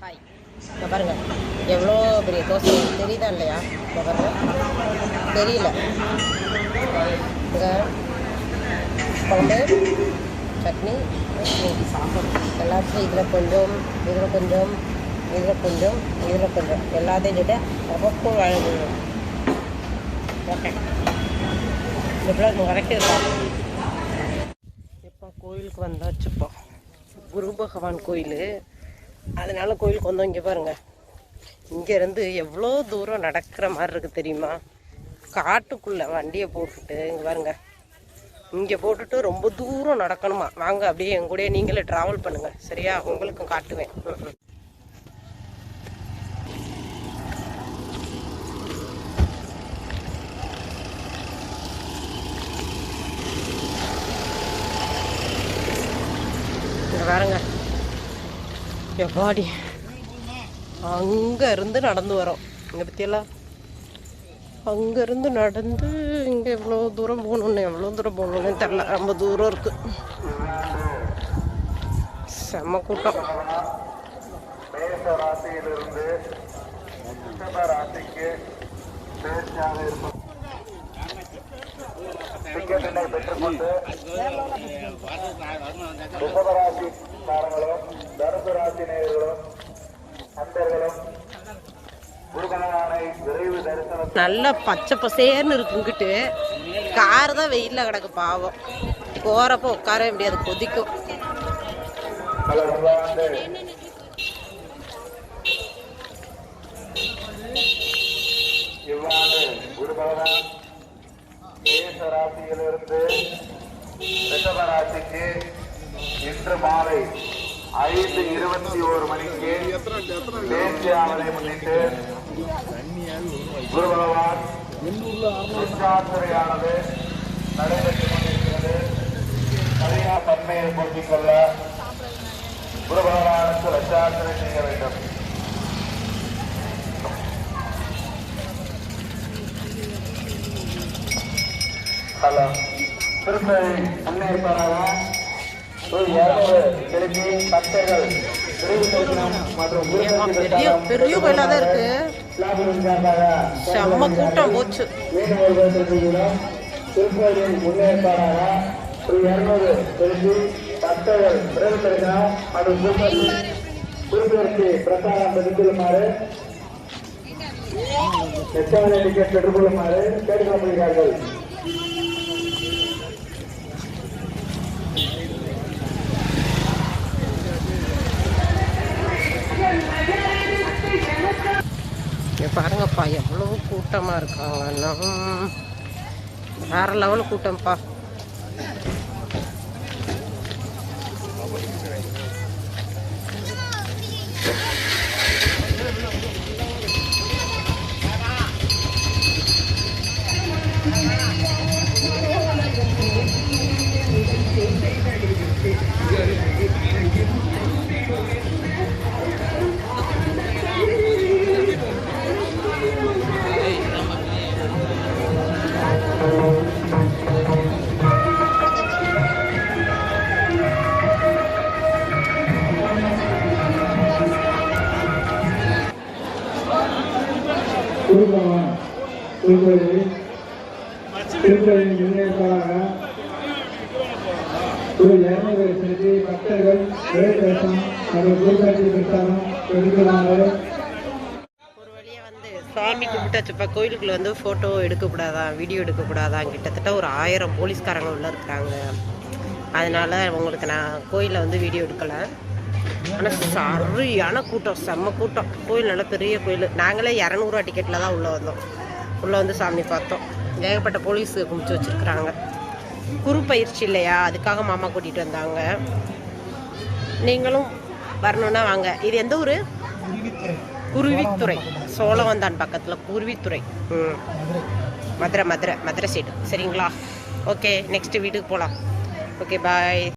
Hi, இங்கே பாருங்கள் எவ்வளோ பெரிய தோசை தெரியுதா இல்லையா? இங்கே பாருங்கள், தெரியல. இங்கே குழம்பு, சட்னி, சாம்பார் எல்லாத்தையும் இதில் கொஞ்சம், இதில் கொஞ்சம், இதில் கொஞ்சம், இதில் கொஞ்சம் எல்லாத்தையும் சொல்லிட்டு ரொம்ப வழங்கு. ஓகே, இப்படிலாம் கரெக்டாக இருக்கும். இப்போ கோயிலுக்கு வந்தாச்சுப்பா, குரு பகவான் கோயில். அதனால கோயிலுக்கு வந்தோம். இங்கே பாருங்கள், இங்கேருந்து எவ்வளோ தூரம் நடக்கிற மாதிரி இருக்குது தெரியுமா? காட்டுக்குள்ளே வண்டியை போட்டுட்டு இங்கே பாருங்க, இங்கே போட்டுட்டு ரொம்ப தூரம் நடக்கணுமா. வாங்க அப்படியே என் கூட நீங்களே ட்ராவல் பண்ணுங்கள், சரியா? உங்களுக்கும் காட்டுவேன். இங்கே பாருங்க எப்பாடி அங்கேருந்து நடந்து வரோம். இங்கே பற்றியெல்லாம் அங்கேருந்து நடந்து இங்கே எவ்வளோ தூரம் போகணுன்னு தெரில. ரொம்ப தூரம் இருக்குது, செம்ம கூட்டம். பெற்றுக்கொண்டு ரிஷபராசிக்காரங்களும் தனுசு ராசி நேயர்களும் அன்பர்களும் முருகனானை விரைவு தரிசனம். நல்ல பச்சை பசேர்னு இருக்குங்கிட்டு கார் தான் வெயிலில் கிடக்கு பாவம். போகிறப்ப உட்காரவே முடியாது, கொதிக்கும். இவ்வாண்டு குரு பகவான் மேஷ ராசியிலிருந்து ரிஷபராசிக்கு இன்று மாலை 5:21 மணிக்கு தேசியாவதை முன்னிட்டு குரு பகவான் உற்சாகத்துறையானது நடைபெற்றுக் கொண்டிருக்கிறது. சரியா தன்மையை பொருத்திக் கொள்ள குரு பகவானுக்கு லட்சாத்திரை செய்ய வேண்டும். ஹலோ, திருப்பதி முன்னேற்பாடாக பெரிய கோயிலாக தான் இருக்கு. செம்ம கூட்டம் போச்சு. திருப்பதியின் முன்னேற்பாடாக 200 திருச்சி பக்தர்கள் விரைவுத்தருகா மற்றும் திருப்பதி பிரசாரம் பெற்றுக்கொள்ளுமாறு எச்சாலை டிக்கெட் பெற்றுக்கொள்ளுமாறு கேட்டுக்கொள்ளப்படுகிறார்கள். பாருங்கப்பா எவ்வளோ கூட்டமாக இருக்காங்கன்னா, வேற லெவல் கூட்டம்ப்பா. திருப்பதி முன்னேற்பாடாக 200 திருச்சி பக்தர்கள் விரைவுத்தரிசனம் மற்றும் திருப்பதி பிரசாரம் பெற்றுக்கொள்ளுமாறு. ஒரு வழியாக வந்து சாமி கும்பிட்டாச்சுப்பா. கோயிலுக்குள்ள வந்து ஃபோட்டோ எடுக்கக்கூடாதான், வீடியோ எடுக்கக்கூடாதான். கிட்டத்தட்ட ஒரு 1000 போலீஸ்காரங்க உள்ள இருக்கிறாங்க. அதனால உங்களுக்கு நான் கோயிலில் வந்து வீடியோ எடுக்கலை. ஆனால் சரியான கூட்டம், செம்ம கூட்டம். கோயில் நல்ல பெரிய கோயில். நாங்களே 200 ரூபா டிக்கெட்டில் தான் உள்ளே வந்தோம். உள்ளே வந்து சாமி பார்த்தோம். ஏகப்பட்ட போலீஸ் கும்பிட்டு வச்சுருக்குறாங்க. குரு பயிற்சி இல்லையா, அதுக்காக மாமா கூட்டிகிட்டு வந்தாங்க. நீங்களும் வரணுன்னா வாங்க. இது எந்த ஊர்? குருவித்துறை, சோழவந்தான் பக்கத்தில் குருவித்துறை. மதுரை சைடு. சரிங்களா? ஓகே, நெக்ஸ்ட் வீட்டுக்கு போகலாம். ஓகே, பாய்.